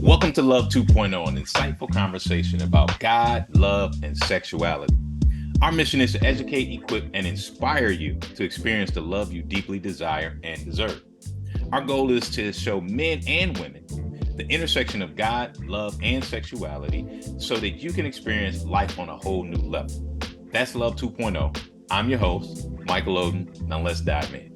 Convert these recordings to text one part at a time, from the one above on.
Welcome to Love 2.0, an insightful conversation about God, love, and sexuality. Our mission is to educate, equip, and inspire you to experience the love you deeply desire and deserve. Our goal is to show men and women the intersection of God, love, and sexuality so that you can experience life on a whole new level. That's Love 2.0. I'm your host, Michael Oden. Now let's dive in.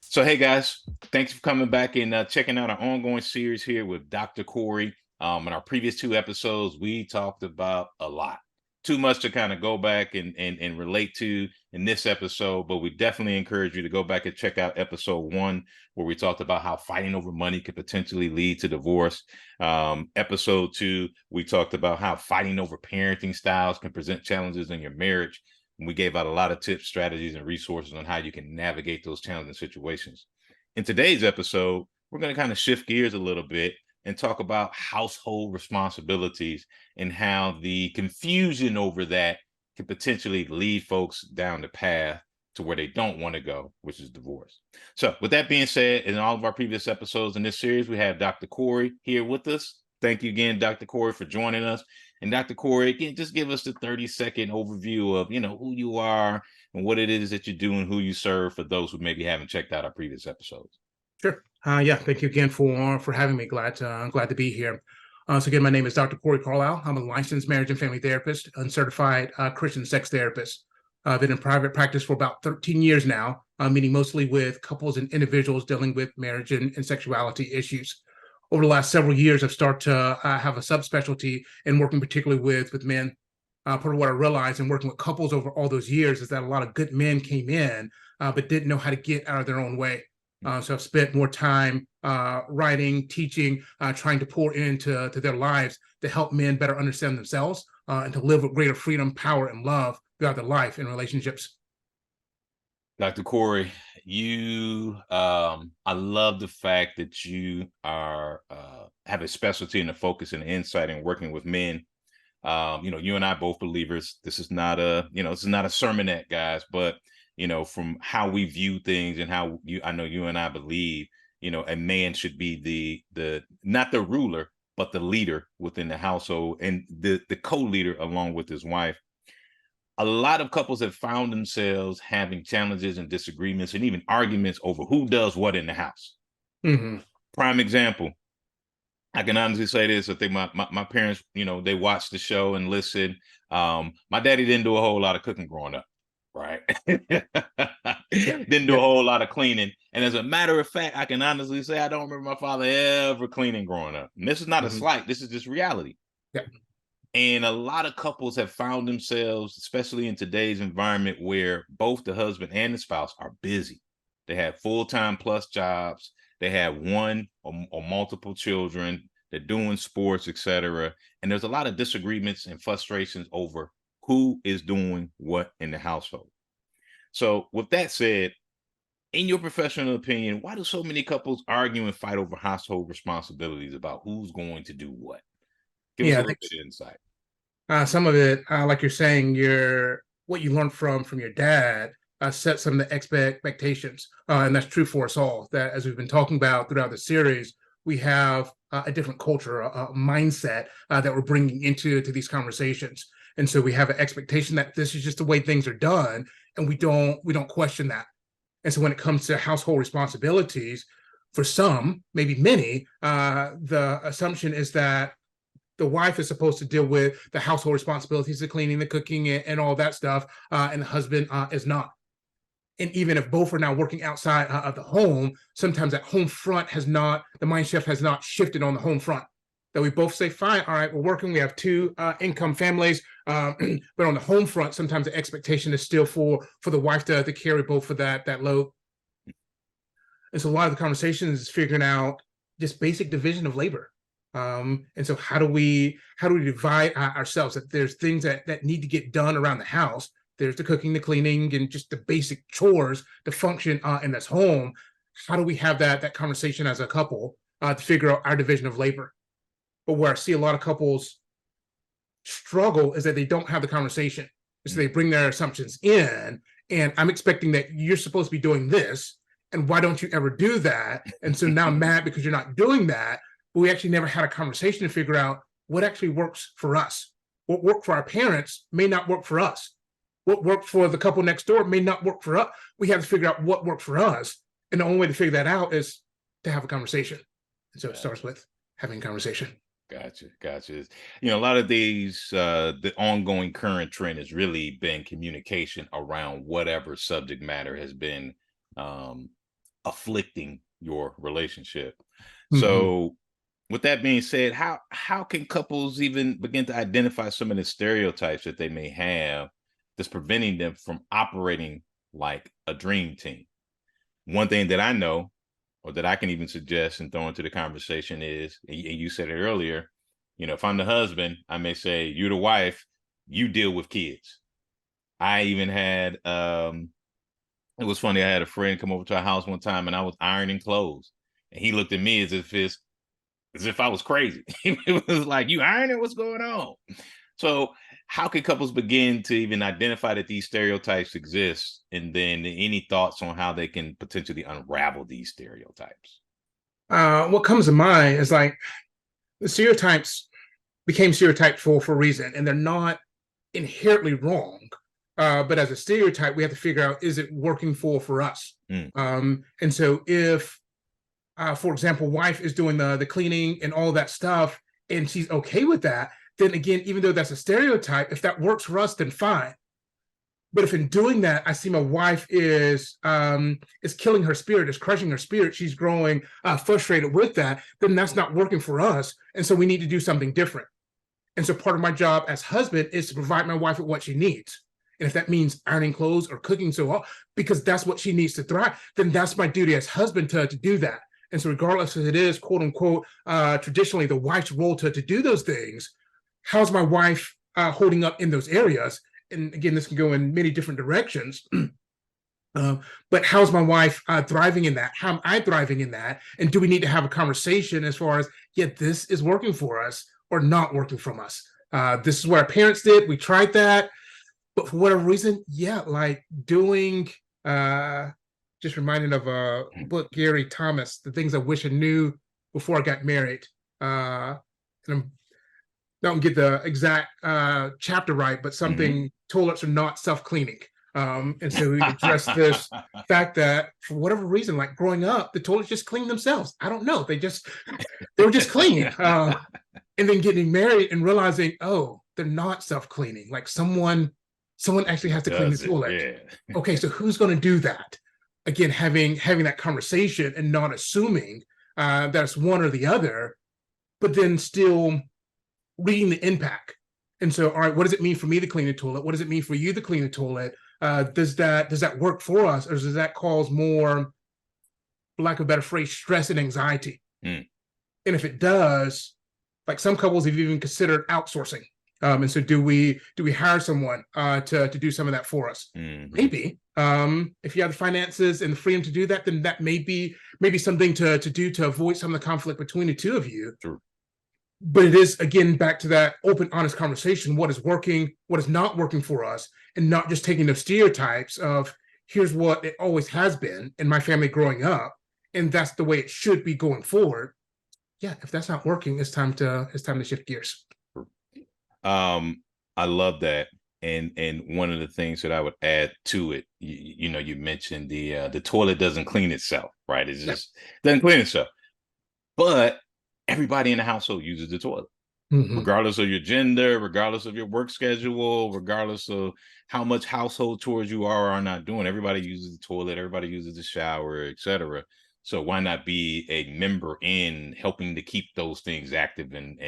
So, hey guys, thanks for coming back and checking out our ongoing series here with Dr. Corey. In our previous two episodes, we talked about a lot. Too much to kind of go back and relate to in this episode, but we definitely encourage you to go back and check out episode 1, where we talked about how fighting over money could potentially lead to divorce. Episode 2, we talked about how fighting over parenting styles can present challenges in your marriage. And we gave out a lot of tips, strategies, and resources on how you can navigate those challenging situations. In today's episode, we're going to kind of shift gears a little bit and talk about household responsibilities and how the confusion over that can potentially lead folks down the path to where they don't want to go, which is divorce. So with that being said, in all of our previous episodes in this series, we have Dr. Corey here with us. Thank you again, Dr. Corey, for joining us. And Dr. Corey, again, just give us the 30-second overview of, who you are and what it is that you do and who you serve for those who maybe haven't checked out our previous episodes. Sure. Yeah. Thank you again for having me. Glad to be here. So again, my name is Dr. Corey Carlisle. I'm a licensed marriage and family therapist and certified Christian sex therapist. I've been in private practice for about 13 years now, meeting mostly with couples and individuals dealing with marriage and sexuality issues. Over the last several years, I've started to have a subspecialty in working particularly with men. Part of what I realized in working with couples over all those years is that a lot of good men came in, but didn't know how to get out of their own way. So I've spent more time writing, teaching, trying to pour into their lives to help men better understand themselves and to live with greater freedom, power, and love throughout their life and relationships. Dr. Corey, I love the fact that you are have a specialty and a focus and insight in working with men. You and I both believers. This is not a sermonette, guys, but from how we view things and how I know you and I believe, a man should be the not the ruler, but the leader within the household and the co-leader along with his wife. A lot of couples have found themselves having challenges and disagreements and even arguments over who does what in the house. Mm-hmm. Prime example, I can honestly say this. I think my parents, they watched the show and listened. My daddy didn't do a whole lot of cooking growing up, right? Didn't do a whole lot of cleaning. And as a matter of fact, I can honestly say I don't remember my father ever cleaning growing up. And this is not a slight. This is just reality. Yeah. And a lot of couples have found themselves, especially in today's environment, where both the husband and the spouse are busy. They have full-time plus jobs. They have one or multiple children. They're doing sports, etc. And there's a lot of disagreements and frustrations over who is doing what in the household. So with that said, in your professional opinion, why do so many couples argue and fight over household responsibilities about who's going to do what? Give us a little bit of insight. Some of it, like you're saying, what you learned from your dad set some of the expectations, and that's true for us all. That, as we've been talking about throughout the series, we have a different culture, a mindset that we're bringing into these conversations, and so we have an expectation that this is just the way things are done, and we don't question that. And so when it comes to household responsibilities, for some, maybe many, the assumption is that the wife is supposed to deal with the household responsibilities, the cleaning, the cooking, and all that stuff, and the husband is not. And even if both are now working outside of the home, sometimes that home front the mind shift has not shifted on the home front. That we both say, fine, all right, we're working, we have two income families, but on the home front, sometimes the expectation is still for the wife to carry both of that load. And so a lot of the conversations is figuring out just basic division of labor. And so how do we divide ourselves? That there's things that need to get done around the house. There's the cooking, the cleaning, and just the basic chores to function in this home. How do we have that conversation as a couple to figure out our division of labor? But where I see a lot of couples struggle is that they don't have the conversation. So they bring their assumptions in, and I'm expecting that you're supposed to be doing this, And why don't you ever do that? And so now I'm mad because you're not doing that. But we actually never had a conversation to figure out what actually works for us. What worked for our parents may not work for us. What worked for the couple next door may not work for us. We have to figure out what worked for us. And the only way to figure that out is to have a conversation. And so it starts with having a conversation. Gotcha. A lot of these, the ongoing current trend has really been communication around whatever subject matter has been afflicting your relationship. So, with that being said, how can couples even begin to identify some of the stereotypes that they may have that's preventing them from operating like a dream team? One thing that I know, or that I can even suggest and throw into the conversation is, and you said it earlier, if I'm the husband, I may say, you're the wife, you deal with kids. I even had, it was funny, I had a friend come over to our house one time and I was ironing clothes. And he looked at me as if I was crazy. It was like, you ironing? What's going on? So how can couples begin to even identify that these stereotypes exist? And then any thoughts on how they can potentially unravel these stereotypes? What comes to mind is like the stereotypes became stereotypes for a reason, and they're not inherently wrong. But as a stereotype, we have to figure out, is it working for us? And so if, for example, wife is doing the cleaning and all that stuff, and she's okay with that, then again, even though that's a stereotype, if that works for us, then fine. But if in doing that, I see my wife is killing her spirit, is crushing her spirit, she's growing frustrated with that, then that's not working for us. And so we need to do something different. And so part of my job as husband is to provide my wife with what she needs. And if that means ironing clothes or cooking, because that's what she needs to thrive, then that's my duty as husband to do that. And so regardless if it is, quote unquote, traditionally the wife's role to do those things, how's my wife holding up in those areas? And again, this can go in many different directions. But how's my wife thriving in that? How am I thriving in that? And do we need to have a conversation as far as, this is working for us or not working from us? This is what our parents did. We tried that. But for whatever reason, like doing, just reminded of a book, Gary Thomas, The Things I Wish I Knew Before I Got Married. And I'm don't get the exact chapter right, but something toilets are not self-cleaning. And so we address this fact that for whatever reason, like growing up, the toilets just clean themselves. I don't know. They were just clean. And then getting married and realizing, oh, they're not self-cleaning. Like someone actually has to clean the toilet. Okay, so who's going to do that? Again, having that conversation and not assuming that it's one or the other, but then still reading the impact. And so, all right, what does it mean for me to clean the toilet? What does it mean for you to clean the toilet? Does that work for us, or does that cause more, for lack of a better phrase, stress and anxiety? And if it does, like some couples have even considered outsourcing. And so, do we hire someone to do some of that for us? Maybe. If you have the finances and the freedom to do that, then that may be something to do to avoid some of the conflict between the two of you. True. But it is, again, back to that open, honest conversation. What is working, what is not working for us, and not just taking those stereotypes of here's what it always has been in my family growing up, and that's the way it should be going forward. If that's not working, it's time to shift gears. I love that. And one of the things that I would add to it, you mentioned the toilet doesn't clean itself, right? It just doesn't clean itself. But everybody in the household uses the toilet, regardless of your gender, regardless of your work schedule, regardless of how much household chores you are or are not doing. Everybody uses the toilet, everybody uses the shower, etc. So why not be a member in helping to keep those things active and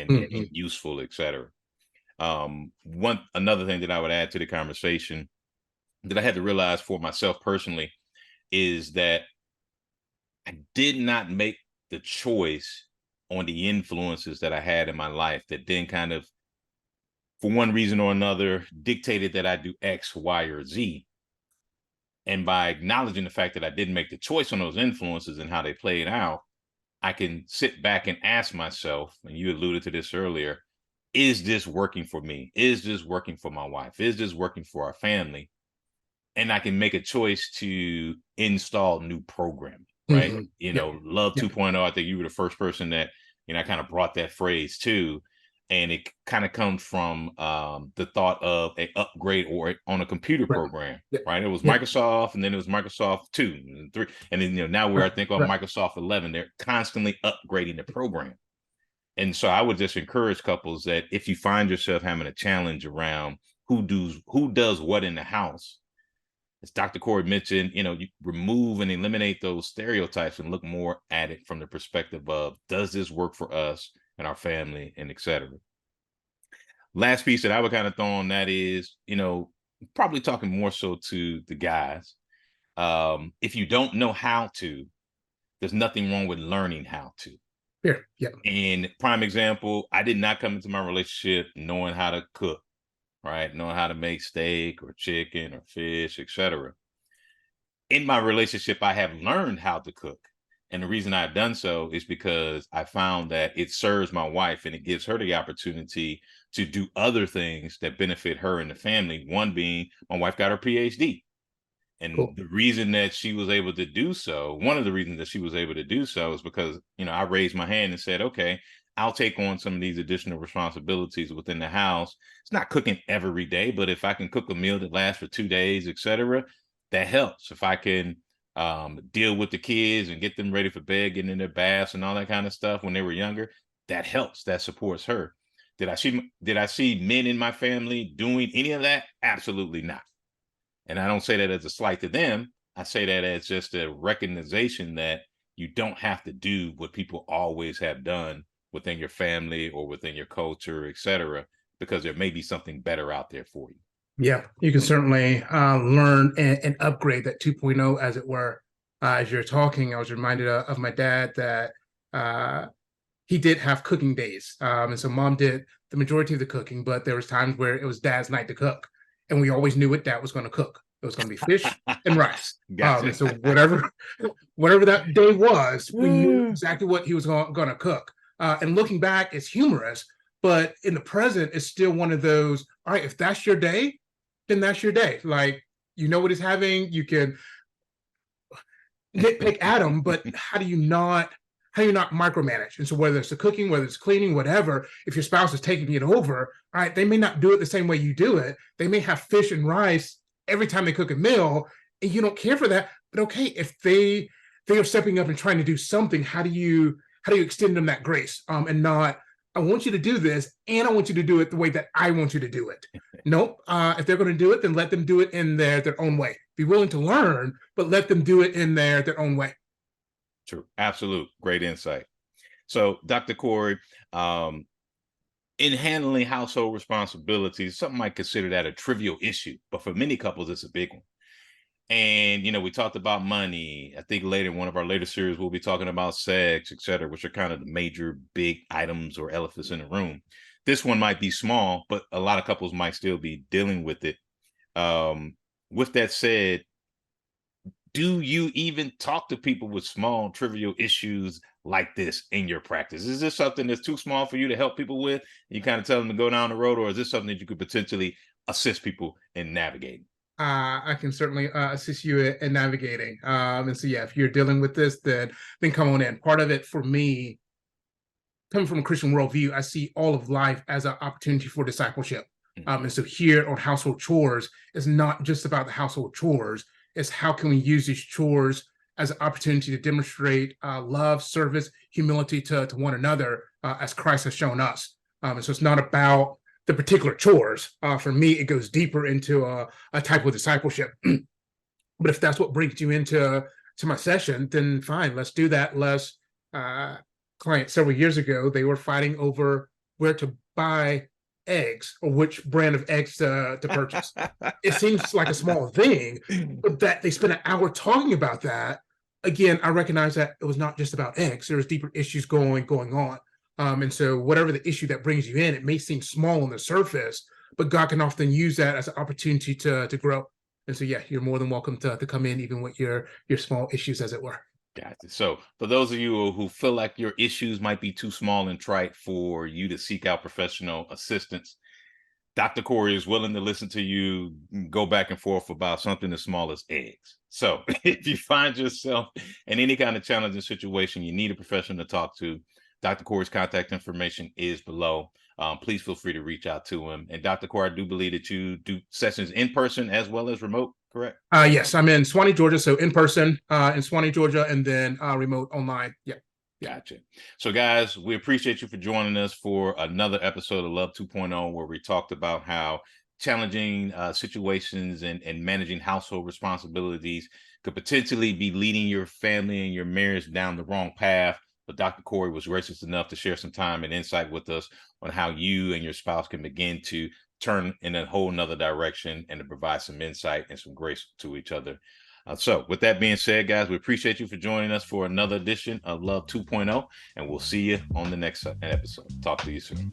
useful, etc. Another thing that I would add to the conversation that I had to realize for myself personally is that I did not make the choice on the influences that I had in my life that then kind of, for one reason or another, dictated that I do X, Y, or Z. And by acknowledging the fact that I didn't make the choice on those influences and how they played out, I can sit back and ask myself, and you alluded to this earlier, is this working for me? Is this working for my wife? Is this working for our family? and I can make a choice to install new programming, right? Hmm. You Yep. know, Love Yep. 2.0, I think you were the first person that, I kind of brought that phrase to. And it kind of comes from the thought of a upgrade or on a computer Right. program, Yep. right? It was Yep. Microsoft, and then it was Microsoft 2 and 3. And then, now we're, I Right. think, on Right. Microsoft 11. They're constantly upgrading the program. And so I would just encourage couples that if you find yourself having a challenge around who does what in the house, as Dr. Corey mentioned, you remove and eliminate those stereotypes and look more at it from the perspective of, does this work for us and our family, and et cetera. Last piece that I would kind of throw on that is, probably talking more so to the guys. If you don't know how to, there's nothing wrong with learning how to. Here. Yep. And prime example, I did not come into my relationship knowing how to cook, right? Knowing how to make steak or chicken or fish, etc. In my relationship, I have learned how to cook. And the reason I've done so is because I found that it serves my wife and it gives her the opportunity to do other things that benefit her and the family. One being, my wife got her PhD. And Cool. the reason that she was able to do so, one of the reasons that she was able to do so is because, I raised my hand and said, okay, I'll take on some of these additional responsibilities within the house. It's not cooking every day, but if I can cook a meal that lasts for 2 days, etc., that helps. If I can deal with the kids and get them ready for bed, getting in their baths and all that kind of stuff when they were younger, that helps. That supports her. Did I see men in my family doing any of that? Absolutely not. And I don't say that as a slight to them. I say that as just a recognition that you don't have to do what people always have done within your family or within your culture, etc., because there may be something better out there for you. Yeah, you can certainly learn and upgrade that 2.0, as it were. As you're talking, I was reminded of my dad that uh, he did have cooking days. And so mom did the majority of the cooking, but there was times where it was dad's night to cook. And we always knew what dad was going to cook. It was going to be fish and rice. Gotcha. And so whatever that day was, we knew exactly what he was going to cook. And looking back, it's humorous, but in the present, it's still one of those, all right, if that's your day, then that's your day. Like, you know what he's having, you can nitpick at him, but how do you not micromanage? And so whether it's the cooking, whether it's cleaning, whatever, if your spouse is taking it over, all right, they may not do it the same way you do it. They may have fish and rice every time they cook a meal, and you don't care for that. But okay, if they are stepping up and trying to do something, how do you extend them that grace? And not, I want you to do this, and I want you to do it the way that I want you to do it. Nope. If they're going to do it, then let them do it in their own way. Be willing to learn, but let them do it in their own way. True. Absolute. Great insight. So, Dr. Corey, in handling household responsibilities, some might consider that a trivial issue, but for many couples, it's a big one. And, we talked about money. I think later in one of our later series, we'll be talking about sex, et cetera, which are kind of the major big items or elephants in the room. This one might be small, but a lot of couples might still be dealing with it. With that said, do you even talk to people with small, trivial issues like this in your practice? Is this something that's too small for you to help people with? You kind of tell them to go down the road, or is this something that you could potentially assist people in navigating? I can certainly assist you in navigating. And so, yeah, if you're dealing with this, then come on in. Part of it for me, coming from a Christian worldview, I see all of life as an opportunity for discipleship. And so here on household chores, it's not just about the household chores. It's how can we use these chores as an opportunity to demonstrate love, service, humility to one another, as Christ has shown us. And so it's not about the particular chores. For me, it goes deeper into a type of discipleship. But if that's what brings you into my session, then fine, let's do that. Let's client several years ago, they were fighting over where to buy eggs or which brand of eggs to purchase. It seems like a small thing, but that they spent an hour talking about that. Again, I recognize that it was not just about eggs. There was deeper issues going on. And so whatever the issue that brings you in, it may seem small on the surface, but God can often use that as an opportunity to grow. And so, yeah, you're more than welcome to come in, even with your small issues, as it were. Gotcha. So, for those of you who feel like your issues might be too small and trite for you to seek out professional assistance, Dr. Corey is willing to listen to you go back and forth about something as small as eggs. So if you find yourself in any kind of challenging situation, you need a professional to talk to, Dr. Corey's contact information is below. Please feel free to reach out to him. And Dr. Corey, I do believe that you do sessions in person as well as remote, correct? Yes, I'm in Swanee, Georgia. So in person in Swanee, Georgia, and then remote online. Yeah. Gotcha. So, guys, we appreciate you for joining us for another episode of Love 2.0, where we talked about how challenging situations and managing household responsibilities could potentially be leading your family and your marriage down the wrong path. But Dr. Corey was gracious enough to share some time and insight with us on how you and your spouse can begin to turn in a whole nother direction and to provide some insight and some grace to each other. So with that being said, guys, we appreciate you for joining us for another edition of Love 2.0, and we'll see you on the next episode. Talk to you soon.